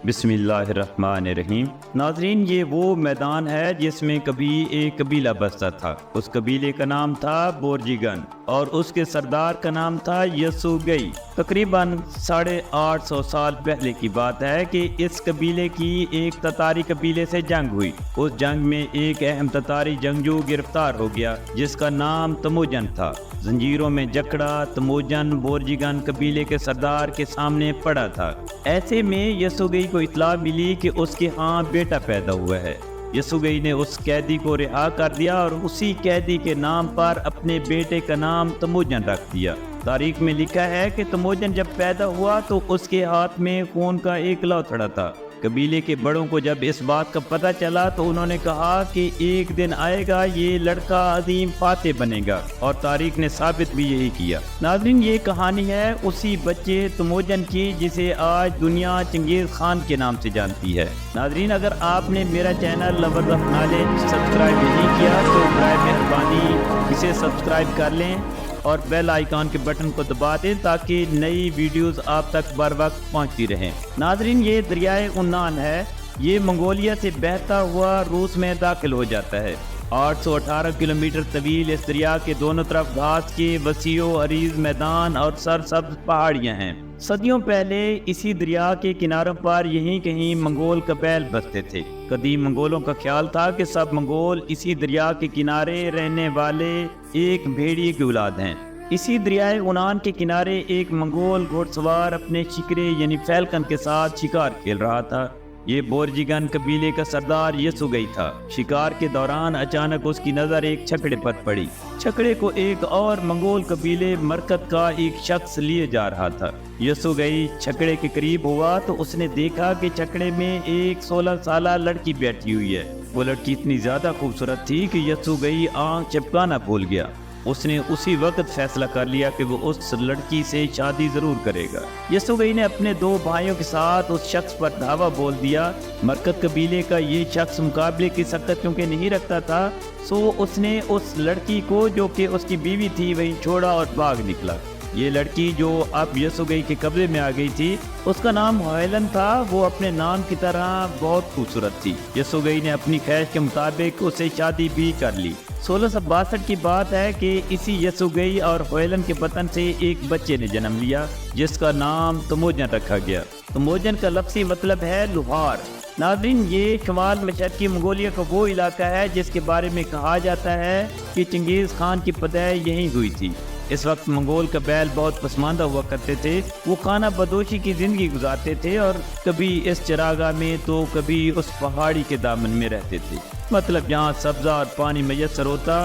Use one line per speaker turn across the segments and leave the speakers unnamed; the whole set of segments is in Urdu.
بسم اللہ الرحمن الرحیم۔ ناظرین، یہ وہ میدان ہے جس میں کبھی ایک قبیلہ بستا تھا۔ اس قبیلے کا نام تھا بورجیگن اور اس کے سردار کا نام تھا یسوگئی۔ تقریباً 850 سال پہلے کی بات ہے کہ اس قبیلے کی ایک تتاری قبیلے سے جنگ ہوئی۔ اس جنگ میں ایک اہم تتاری جنگجو گرفتار ہو گیا جس کا نام تموجن تھا۔ زنجیروں میں جکڑا تموجن بورجیگن قبیلے کے سردار کے سامنے پڑا تھا۔ ایسے میں یسوگئی کو اطلاع ملی کہ اس کے ہاں بیٹا پیدا ہوا ہے۔ یسوگئی نے اس قیدی کو رہا کر دیا اور اسی قیدی کے نام پر اپنے بیٹے کا نام تموجن رکھ دیا۔ تاریخ میں لکھا ہے کہ تموجن جب پیدا ہوا تو اس کے ہاتھ میں خون کا ایک لوتھڑا تھا۔ قبیلے کے بڑوں کو جب اس بات کا پتہ چلا تو انہوں نے کہا کہ ایک دن آئے گا یہ لڑکا عظیم فاتح بنے گا، اور تاریخ نے ثابت بھی یہی کیا۔ ناظرین، یہ کہانی ہے اسی بچے تموجن کی جسے آج دنیا چنگیز خان کے نام سے جانتی ہے۔ ناظرین، اگر آپ نے میرا channel lovers of knowledge subscribe نہیں کیا تو برائے مہربانی اسے سبسکرائب کر لیں اور بیل آئیکن کے بٹن کو دبا دیں تاکہ نئی ویڈیوز آپ تک بر وقت پہنچتی رہیں۔ ناظرین، یہ دریائے عمان ہے۔ یہ منگولیا سے بہتا ہوا روس میں داخل ہو جاتا ہے۔ 818 کلومیٹر طویل اس دریا کے دونوں طرف گھاس کے وسیع و عریض میدان اور سرسبز پہاڑیاں ہیں۔ صدیوں پہلے اسی دریا کے کناروں پر یہیں کہیں منگول قبائل بستے تھے۔ قدیم منگولوں کا خیال تھا کہ سب منگول اسی دریا کے کنارے رہنے والے ایک بھیڑیے کی اولاد ہیں۔ اسی دریائے عمان کے کنارے ایک منگول گھوڑ سوار اپنے شکرے یعنی فیلکن کے ساتھ شکار کھیل رہا تھا۔ یہ بورجیگن قبیلے کا سردار یسوگئی تھا۔ شکار کے دوران اچانک اس کی نظر ایک چھکڑے پر پڑی۔ چھکڑے کو ایک اور منگول قبیلے مرکت کا ایک شخص لیے جا رہا تھا۔ یسوگئی چھکڑے کے قریب ہوا تو اس نے دیکھا کہ چھکڑے میں ایک 16 سالہ لڑکی بیٹھی ہوئی ہے۔ وہ لڑکی اتنی زیادہ خوبصورت تھی کہ یسوگئی آنکھ چپکانا بھول گیا۔ اس نے اسی وقت فیصلہ کر لیا کہ وہ اس لڑکی سے شادی ضرور کرے گا۔ یسوگئی نے اپنے 2 بھائیوں کے ساتھ اس شخص پر دھاوا بول دیا۔ مرکت قبیلے کا یہ شخص مقابلے کی سخت کیونکہ نہیں رکھتا تھا، سو اس نے اس لڑکی کو جو کہ اس کی بیوی تھی وہیں چھوڑا اور بھاگ نکلا۔ یہ لڑکی جو اب یسوگئی کے قبضے میں آ گئی تھی، اس کا نام ہویلن تھا۔ وہ اپنے نام کی طرح بہت خوبصورت تھی۔ یسوگئی نے اپنی خواہش کے مطابق اسے شادی بھی کر لی۔ 1662 کی بات ہے کہ اسی یسوگئی اور ہویلن کے بطن سے ایک بچے نے جنم لیا جس کا نام تموجن رکھا گیا۔ تموجن کا لفظی مطلب ہے لوہار۔ ناظرین، یہ شمال مشرقی منگولیا کا وہ علاقہ ہے جس کے بارے میں کہا جاتا ہے کہ چنگیز خان کی پیدائش یہیں ہوئی تھی۔ اس وقت منگول قبائل بہت پسماندہ ہوا کرتے تھے۔ وہ خانہ بدوشی کی زندگی گزارتے تھے اور کبھی اس چراگاہ میں تو کبھی اس پہاڑی کے دامن میں رہتے تھے۔ مطلب جہاں سبزہ اور پانی میسر ہوتا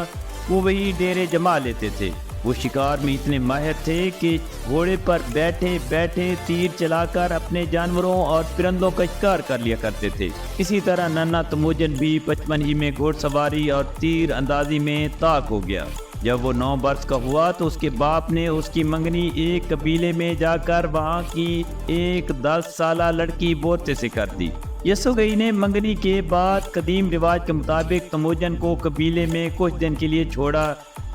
وہ وہی ڈیرے جما لیتے تھے۔ وہ شکار میں اتنے ماہر تھے کہ گھوڑے پر بیٹھے بیٹھے تیر چلا کر اپنے جانوروں اور پرندوں کا شکار کر لیا کرتے تھے۔ اسی طرح ننا تموجن بھی بچپن ہی میں گھوڑ سواری اور تیر اندازی میں طاق ہو گیا۔ جب وہ 9 برس کا ہوا تو اس کے باپ نے اس کی منگنی ایک قبیلے میں جا کر وہاں کی ایک 10 سالہ لڑکی بورتے سے کر دی۔ یسوگئی نے منگنی کے بعد قدیم رواج کے مطابق تموجن کو قبیلے میں کچھ دن کے لیے چھوڑا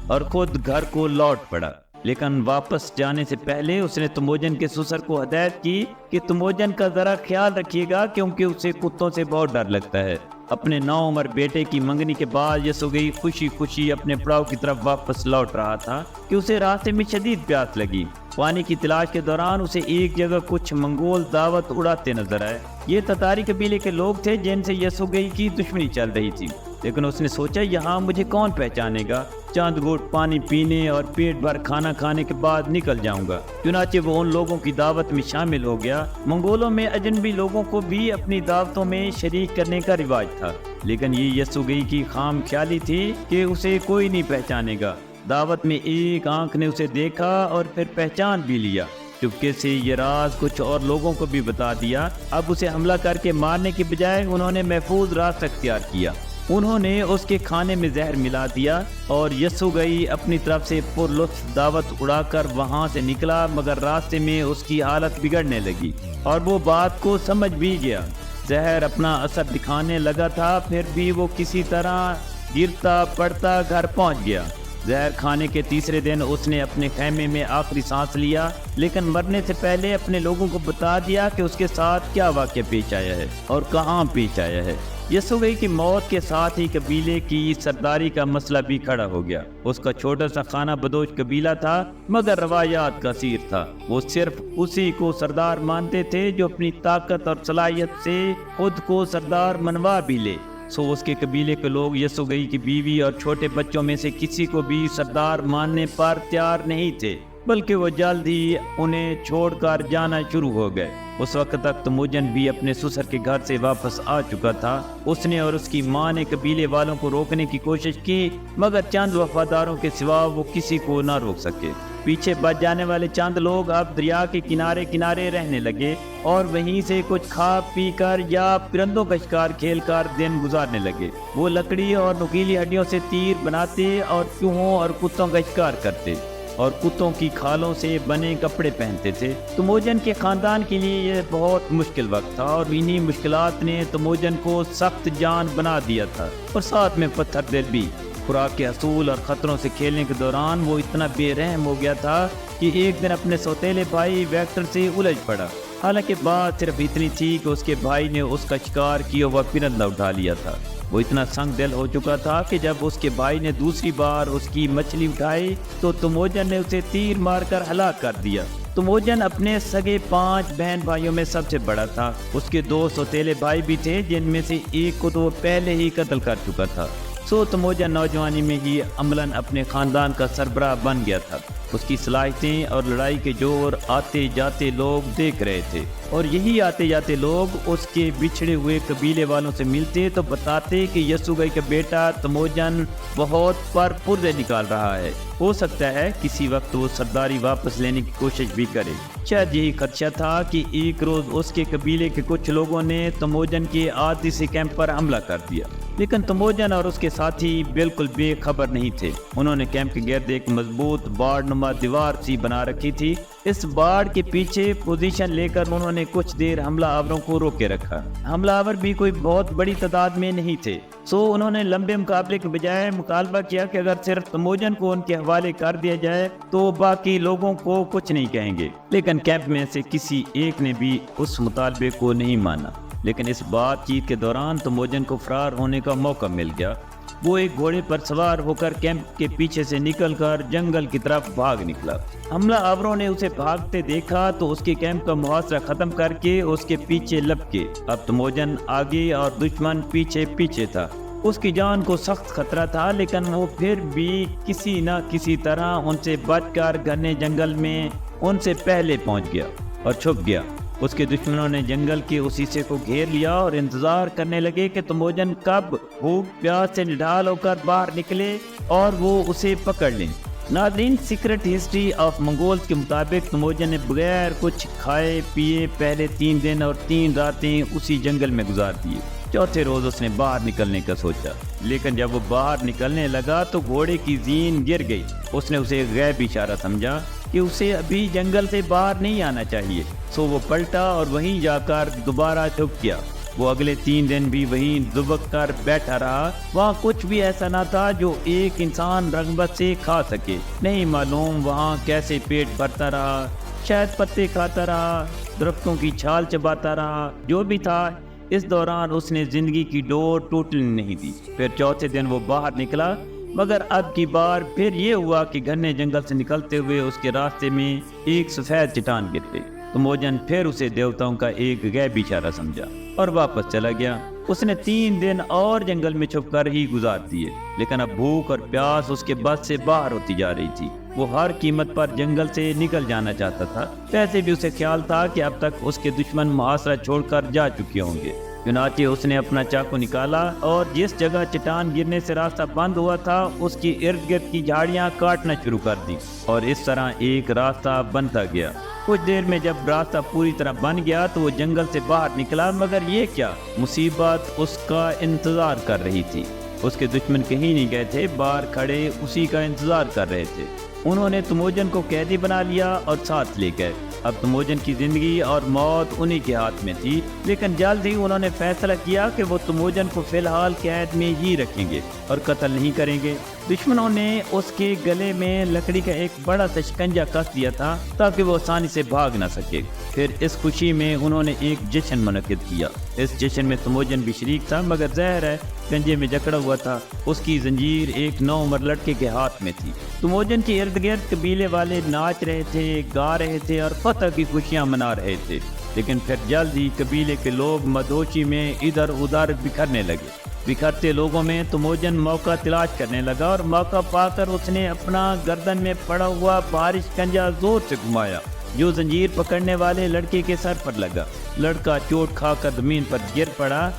اور خود گھر کو لوٹ پڑا، لیکن واپس جانے سے پہلے اس نے تموجن کے سسر کو ہدایت کی کہ تموجن کا ذرا خیال رکھیے گا کیونکہ اسے کتوں سے بہت ڈر لگتا ہے۔ اپنے 9 عمر بیٹے کی منگنی کے بعد یسوگئی خوشی خوشی اپنے پڑاؤ کی طرف واپس لوٹ رہا تھا کہ اسے راستے میں شدید پیاس لگی۔ پانی کی تلاش کے دوران اسے ایک جگہ کچھ منگول دعوت اڑاتے نظر آئے۔ یہ تتاری قبیلے کے لوگ تھے جن سے یسوگئی کی دشمنی چل رہی تھی، لیکن اس نے سوچا یہاں مجھے کون پہچانے گا۔ چند گھونٹ پانی پینے اور پیٹ بھر کھانا کھانے کے بعد نکل جاؤں گا۔ چنانچہ وہ ان لوگوں کی دعوت میں شامل ہو گیا۔ منگولوں میں اجنبی لوگوں کو بھی اپنی دعوتوں میں شریک کرنے کا رواج تھا، لیکن یہ یسوگئی کی خام خیالی تھی کہ اسے کوئی نہیں پہچانے گا۔ دعوت میں ایک آنکھ نے اسے دیکھا اور پھر پہچان بھی لیا۔ چپکے سے یہ راز کچھ اور لوگوں کو بھی بتا دیا۔ اب اسے حملہ کر کے مارنے کے بجائے انہوں نے محفوظ راستہ اختیار کیا۔ انہوں نے اس کے کھانے میں زہر ملا دیا اور یسوگئی اپنی طرف سے پرلطف دعوت اڑا کر وہاں سے نکلا، مگر راستے میں اس کی حالت بگڑنے لگی اور وہ بات کو سمجھ بھی گیا۔ زہر اپنا اثر دکھانے لگا تھا، پھر بھی وہ کسی طرح گرتا پڑتا گھر پہنچ گیا۔ زہر کھانے کے تیسرے دن اس نے اپنے خیمے میں آخری سانس لیا، لیکن مرنے سے پہلے اپنے لوگوں کو بتا دیا کہ اس کے ساتھ کیا واقعہ پیش آیا ہے اور کہاں پیش آیا ہے۔ یسوع گئی کی موت کے ساتھ ہی قبیلے کی سرداری کا مسئلہ بھی کھڑا ہو گیا۔ اس کا چھوٹا سا خانہ بدوش قبیلہ تھا، مگر روایات کا اسیر تھا۔ وہ صرف اسی کو سردار مانتے تھے جو اپنی طاقت اور صلاحیت سے خود کو سردار منوا بھی لے۔ اس کے قبیلے کے لوگ یسوع گئی کی بیوی اور چھوٹے بچوں میں سے کسی کو بھی سردار ماننے پر تیار نہیں تھے، بلکہ وہ جلد ہی انہیں چھوڑ کر جانا شروع ہو گئے۔ اس وقت تک تموجن بھی اپنے سسر کے گھر سے واپس آ چکا تھا۔ اس نے اور اس کی ماں نے قبیلے والوں کو روکنے کی کوشش کی، مگر چند وفاداروں کے سوا وہ کسی کو نہ روک سکے۔ پیچھے بچ جانے والے چند لوگ اب دریا کے کنارے کنارے رہنے لگے اور وہیں سے کچھ کھا پی کر یا پرندوں کا شکار کھیل کر دن گزارنے لگے۔ وہ لکڑی اور نکیلی ہڈیوں سے تیر بناتے اور چوہوں اور کتوں کا شکار کرتے اور کتوں کی کھالوں سے بنے کپڑے پہنتے تھے۔ تموجن کے خاندان کے لیے یہ بہت مشکل وقت تھا، اور انہی مشکلات نے تموجن کو سخت جان بنا دیا تھا اور ساتھ میں پتھر دل بھی۔ خوراک کے حصول اور خطروں سے کھیلنے کے دوران وہ اتنا بے رحم ہو گیا تھا کہ ایک دن اپنے سوتیلے بھائی ویکٹر سے الجھ پڑا۔ حالانکہ بات صرف اتنی تھی کہ اس کے بھائی نے اس کا شکار کیا ہوا پرندہ اٹھا لیا تھا۔ وہ اتنا سنگ دل ہو چکا تھا کہ جب اس کے بھائی نے دوسری بار اس کی مچھلی اٹھائی تو تموجن نے اسے تیر مار کر ہلاک کر دیا۔ تموجن اپنے سگے 5 بہن بھائیوں میں سب سے بڑا تھا۔ اس کے 2 سوتیلے بھائی بھی تھے، جن میں سے ایک کو تو وہ پہلے ہی قتل کر چکا تھا۔ تموجن نوجوانی میں ہی عملاً اپنے خاندان کا سربراہ بن گیا تھا۔ اس کی صلاحیتیں اور لڑائی کے جوہر آتے جاتے لوگ دیکھ رہے تھے، اور یہی آتے جاتے لوگ اس کے بچھڑے ہوئے قبیلے والوں سے ملتے تو بتاتے کہ یسوع گئی کا بیٹا تموجن بہت پرپرزے نکال رہا ہے۔ ہو سکتا ہے کسی وقت وہ سرداری واپس لینے کی کوشش بھی کرے۔ شاید یہی خدشہ تھا کہ ایک روز اس کے قبیلے کے کچھ لوگوں نے تموجن کے آدھی سے کیمپ پر حملہ کر دیا، لیکن تموجن اور اس کے ساتھی بالکل بے خبر نہیں تھے۔ انہوں نے کیمپ کے گرد ایک مضبوط باڑ نما دیوار سی بنا رکھی تھی۔ اس باڑ کے پیچھے پوزیشن لے کر انہوں نے کچھ دیر حملہ آوروں کو روکے رکھا۔ حملہ آور بھی کوئی بہت بڑی تعداد میں نہیں تھے، انہوں نے لمبے مقابلے کے بجائے مطالبہ کیا کہ اگر صرف تموجن کو ان کے حوالے کر دیا جائے تو باقی لوگوں کو کچھ نہیں کہیں گے، لیکن کیمپ میں سے کسی ایک نے بھی اس مطالبے کو نہیں مانا۔ لیکن اس بات چیت کے دوران تموجن کو فرار ہونے کا موقع مل گیا۔ وہ ایک گھوڑے پر سوار ہو کر کیمپ کے پیچھے سے نکل کر جنگل کی طرف بھاگ نکلا۔ حملہ آوروں نے اسے بھاگتے دیکھا تو اس کے کیمپ کا محاصرہ ختم کر کے اس کے پیچھے لپکے۔ اب تموجن آگے اور دشمن پیچھے پیچھے تھا۔ اس کی جان کو سخت خطرہ تھا، لیکن وہ پھر بھی کسی نہ کسی طرح ان سے بچ کر گھنے جنگل میں ان سے پہلے پہنچ گیا اور چھپ گیا۔ اس کے دشمنوں نے جنگل کے اس حصے کو گھیر لیا اور انتظار کرنے لگے کہ تموجن کب بھوک پیاس سے نڈھال ہو کر باہر نکلے اور وہ اسے پکڑ لیں۔ ناظرین، سیکرٹ ہسٹری آف منگولز کے مطابق تموجن نے بغیر کچھ کھائے پیے پہلے 3 دن اور 3 راتیں اسی جنگل میں گزار دیے۔ چوتھے روز اس نے باہر نکلنے کا سوچا، لیکن جب وہ باہر نکلنے لگا تو گھوڑے کی زین گر گئی۔ اس نے اسے غیب اشارہ سمجھا کہ اسے ابھی جنگل سے باہر نہیں آنا چاہیے، وہ پلٹا اور وہیں جا کر دوبارہ چھپ گیا۔ وہ اگلے 3 دن بھی وہیں دبک کر بیٹھا رہا۔ وہاں کچھ بھی ایسا نہ تھا جو ایک انسان رغبت سے کھا سکے۔ نہیں معلوم وہاں کیسے پیٹ بھرتا رہا، شاید پتے کھاتا رہا، درختوں کی چھال چباتا رہا، جو بھی تھا اس دوران اس نے زندگی کی ڈور ٹوٹنے نہیں دی۔ پھر چوتھے دن وہ باہر نکلا، مگر اب کی بار پھر یہ ہوا کہ گھنے جنگل سے نکلتے ہوئے اس کے راستے میں ایک سفید چٹان گر گئی۔ تموجن پھر اسے دیوتاؤں کا ایک غیبی اشارہ سمجھا اور واپس چلا گیا۔ اس نے 3 دن اور جنگل میں چھپ کر ہی گزار دیے، لیکن اب بھوک اور پیاس اس کے بس سے باہر ہوتی جا رہی تھی۔ وہ ہر قیمت پر جنگل سے نکل جانا چاہتا تھا۔ ویسے بھی اسے خیال تھا کہ اب تک اس کے دشمن محاصرہ چھوڑ کر جا چکے ہوں گے۔ چنانچہ اس نے اپنا چاقو نکالا اور جس جگہ چٹان گرنے سے راستہ بند ہوا تھا اس کی ارد گرد کی جھاڑیاں کاٹنا شروع کر دی، اور اس طرح ایک راستہ بنتا گیا۔ کچھ دیر میں جب راستہ پوری طرح بن گیا تو وہ جنگل سے باہر نکلا، مگر یہ کیا مصیبت اس کا انتظار کر رہی تھی۔ اس کے دشمن کہیں نہیں گئے تھے، باہر کھڑے اسی کا انتظار کر رہے تھے۔ انہوں نے تموجن کو قیدی بنا لیا اور ساتھ لے گئے۔ اب تموجن کی زندگی اور موت انہی کے ہاتھ میں تھی، لیکن جلد ہی انہوں نے فیصلہ کیا کہ وہ تموجن کو فی الحال قید میں ہی رکھیں گے اور قتل نہیں کریں گے۔ دشمنوں نے اس کے گلے میں لکڑی کا ایک بڑا سا شکنجا کس دیا تھا تاکہ وہ آسانی سے بھاگ نہ سکے۔ پھر اس خوشی میں انہوں نے ایک جشن منعقد کیا۔ اس جشن میں تموجن بھی شریک تھا، مگر ظاہر ہے گنجے میں جکڑا ہوا تھا۔ اس کی زنجیر ایک 9 عمر لڑکے کے ہاتھ میں تھی۔ تموجن کے ارد گرد قبیلے والے ناچ رہے تھے، گا رہے تھے اور فتح کی خوشیاں منا رہے تھے، لیکن پھر جلد ہی قبیلے کے لوگ مدوشی میں ادھر ادھر بکھرنے لگے۔ بکھرتے لوگوں میں تموجن موقع تلاش کرنے لگا اور موقع پا کر اس نے اپنا گردن میں پڑا ہوا بھاری شکنجا زور سے گھمایا جو زنجیر پکڑنے والے لڑکے کے سر پر لگا۔ لڑکا چوٹ کھا کر زمین پر گر پڑا،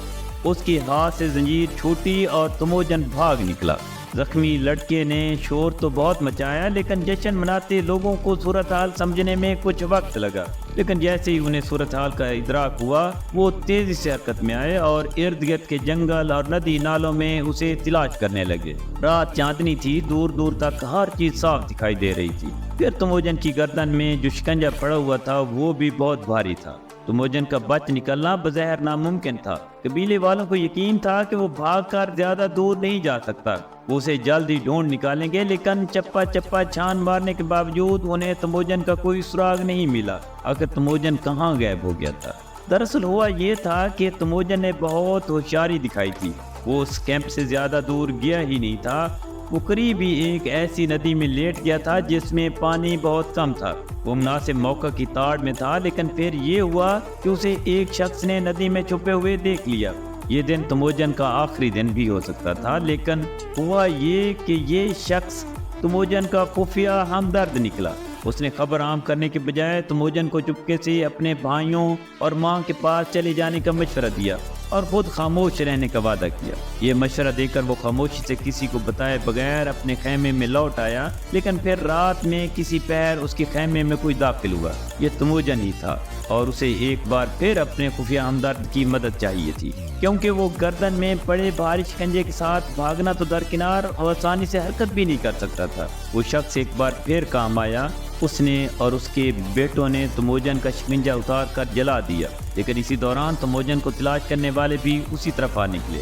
اس کی ہاتھ سے زنجیر چھوٹی اور تموجن بھاگ نکلا۔ زخمی لڑکے نے شور تو بہت مچایا، لیکن جشن مناتے لوگوں کو صورتحال سمجھنے میں کچھ وقت لگا۔ لیکن جیسے ہی انہیں صورتحال کا ادراک ہوا، وہ تیزی سے حرکت میں آئے اور ارد گرد کے جنگل اور ندی نالوں میں اسے تلاش کرنے لگے۔ رات چاندنی تھی، دور دور تک ہر چیز صاف دکھائی دے رہی تھی۔ پھر تموجن کی گردن میں جو شکنجا پڑا ہوا تھا وہ بھی بہت بھاری تھا۔ تموجن کا بچ نکلنا بظاہر ناممکن تھا۔ قبیلے والوں کو یقین تھا کہ وہ بھاگ کر زیادہ دور نہیں جا سکتا، وہ اسے جلد ہی ڈھونڈ نکالیں گے، لیکن چپا چپا چھان مارنے کے باوجود انہیں تموجن کا کوئی سراغ نہیں ملا۔ آخر تموجن کہاں غائب ہو گیا تھا؟ دراصل ہوا یہ تھا کہ تموجن نے بہت ہوشیاری دکھائی تھی۔ وہ اس کیمپ سے زیادہ دور گیا ہی نہیں تھا۔ وہ قریب ہی ایک ایسی ندی میں لیٹ گیا تھا جس میں پانی بہت کم تھا۔ وہ مناسب موقع کی تاڑ میں تھا، لیکن پھر یہ ہوا کہ اسے ایک شخص نے ندی میں چھپے ہوئے دیکھ لیا۔ یہ دن تموجن کا آخری دن بھی ہو سکتا تھا، لیکن ہوا یہ کہ یہ شخص تموجن کا خفیہ ہمدرد نکلا۔ اس نے خبر عام کرنے کے بجائے تموجن کو چپکے سے اپنے بھائیوں اور ماں کے پاس چلے جانے کا مشورہ دیا اور خود خاموش رہنے کا وعدہ کیا۔ یہ مشورہ دے کر وہ خاموشی سے کسی کو بتائے بغیر اپنے خیمے میں لوٹ آیا، لیکن پھر رات میں کسی پہر اس کے خیمے میں کوئی داخل ہوا۔ یہ تموجن ہی تھا اور اسے ایک بار پھر اپنے خفیہ ہمدرد کی مدد چاہیے تھی، کیونکہ وہ گردن میں پڑے بھاری شکنجے کے ساتھ بھاگنا تو درکنار اور آسانی سے حرکت بھی نہیں کر سکتا تھا۔ وہ شخص ایک بار پھر کام آیا۔ اس نے اور اس کے بیٹوں نے تموجن کا شکنجا اتار کر جلا دیا، لیکن اسی دوران تموجن کو تلاش کرنے والے بھی اسی طرف آ نکلے۔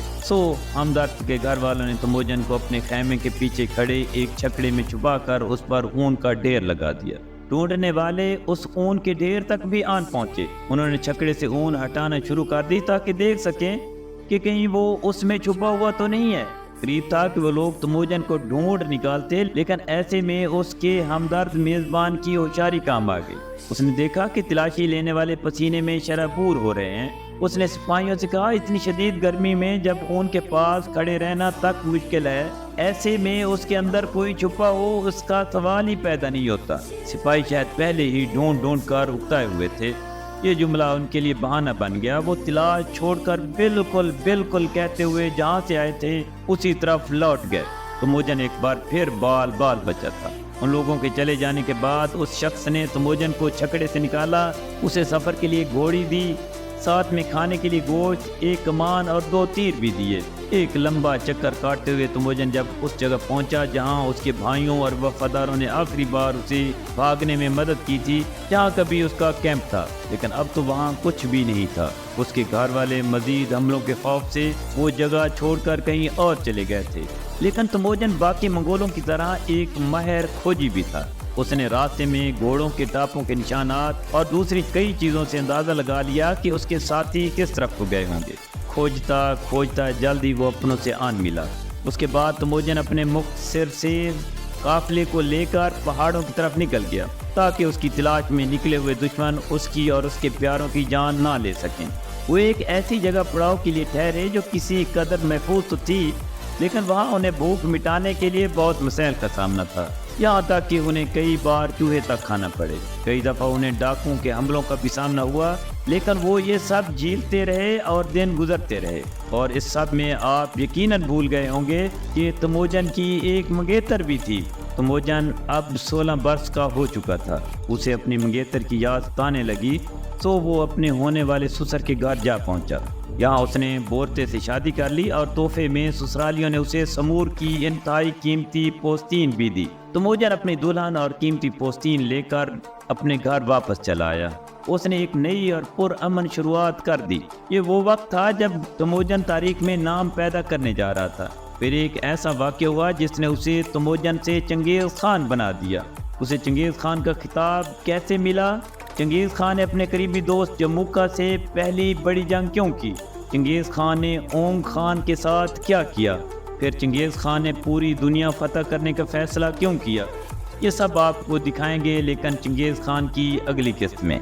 ہمدرد کے گھر والوں نے تموجن کو اپنے خیمے کے پیچھے کھڑے ایک چھکڑے میں چھپا کر اس پر اون کا ڈھیر لگا دیا۔ ڈھونڈنے والے اس اون کے ڈھیر تک بھی آن پہنچے۔ انہوں نے چھکڑے سے اون ہٹانا شروع کر دی تاکہ دیکھ سکیں کہ کہیں وہ اس میں چھپا ہوا تو نہیں ہے۔ قریب تھا کہ وہ لوگ تموجن کو ڈھونڈ نکالتے، لیکن ایسے میں اس کے ہمدرد میزبان کی ہوشیاری کام آ گئی۔ اس نے دیکھا کہ تلاشی لینے والے پسینے میں شرابور ہو رہے ہیں۔ اس نے سپاہیوں سے کہا، اتنی شدید گرمی میں جب ان کے پاس کھڑے رہنا تک مشکل ہے، ایسے میں اس کے اندر کوئی چھپا ہو اس کا سوال ہی پیدا نہیں ہوتا۔ سپاہی شاید پہلے ہی ڈھونڈ ڈھونڈ کر اکتائے ہوئے تھے۔ یہ جملہ ان کے لیے بہانہ بن گیا۔ وہ تلاش چھوڑ کر بالکل کہتے ہوئے جہاں سے آئے تھے اسی طرف لوٹ گئے۔ تموجن ایک بار پھر بال بچا تھا۔ ان لوگوں کے چلے جانے کے بعد اس شخص نے تموجن کو چھکڑے سے نکالا، اسے سفر کے لیے گھوڑی دی، ساتھ میں کھانے کے لیے گوشت، ایک کمان اور 2 تیر بھی دیے۔ ایک لمبا چکر کاٹتے ہوئے تموجن جب اس جگہ پہنچا جہاں اس کے بھائیوں اور وفاداروں نے آخری بار اسے بھاگنے میں مدد کی تھی، جہاں کبھی اس کا کیمپ تھا، لیکن اب تو وہاں کچھ بھی نہیں تھا۔ اس کے گھر والے مزید حملوں کے خوف سے وہ جگہ چھوڑ کر کہیں اور چلے گئے تھے، لیکن تموجن باقی منگولوں کی طرح ایک ماہر کھوجی بھی تھا۔ اس نے راستے میں گھوڑوں کے ٹاپوں کے نشانات اور دوسری کئی چیزوں سے اندازہ لگا لیا کہ اس کے ساتھی کس طرف کو گئے ہوں گے۔ کھوجتا جلد ہی وہ اپنوں سے آن ملا۔ اس کے بعد تموجن اپنے مختصر سے قافلے کو لے کر پہاڑوں کی طرف نکل گیا تاکہ اس کی تلاش میں نکلے ہوئے دشمن اس کی اور اس کے پیاروں کی جان نہ لے سکیں۔ وہ ایک ایسی جگہ پڑاؤ کے لیے ٹھہرے جو کسی قدر محفوظ تو تھی، لیکن وہاں انہیں بھوک مٹانے کے لیے بہت مسائل کا سامنا تھا، یہاں تک کہ انہیں کئی بار چوہے تک کھانا پڑے۔ کئی دفعہ انہیں ڈاکوؤں کے حملوں کا بھی سامنا ہوا، لیکن وہ یہ سب جھیلتے رہے اور دن گزرتے رہے۔ اور اس سب میں آپ یقیناً بھول گئے ہوں گے کہ تموجن کی ایک منگیتر بھی تھی۔ تموجن اب 16 برس کا ہو چکا تھا۔ اسے اپنی منگیتر کی یاد ستانے لگی، تو وہ اپنے ہونے والے سسر کے گھر جا پہنچا۔ یہاں اس نے بورتے سے شادی کر لی اور تحفے میں سسرالیوں نے اسے سمور کی انتہائی قیمتی پوستین بھی دی۔ تموجن اپنی دلہن اور قیمتی پوستین لے کر اپنے گھر واپس چلا آیا۔ اس نے ایک نئی اور پرامن شروعات کر دی۔ یہ وہ وقت تھا جب تموجن تاریخ میں نام پیدا کرنے جا رہا تھا۔ پھر ایک ایسا واقعہ ہوا جس نے اسے تموجن سے چنگیز خان بنا دیا۔ اسے چنگیز خان کا خطاب کیسے ملا؟ چنگیز خان نے اپنے قریبی دوست جموکا سے پہلی بڑی جنگ کیوں کی؟ چنگیز خان نے اونگ خان کے ساتھ کیا کیا؟ پھر چنگیز خان نے پوری دنیا فتح کرنے کا فیصلہ کیوں کیا؟ یہ سب آپ کو دکھائیں گے، لیکن چنگیز خان کی اگلی قسط میں۔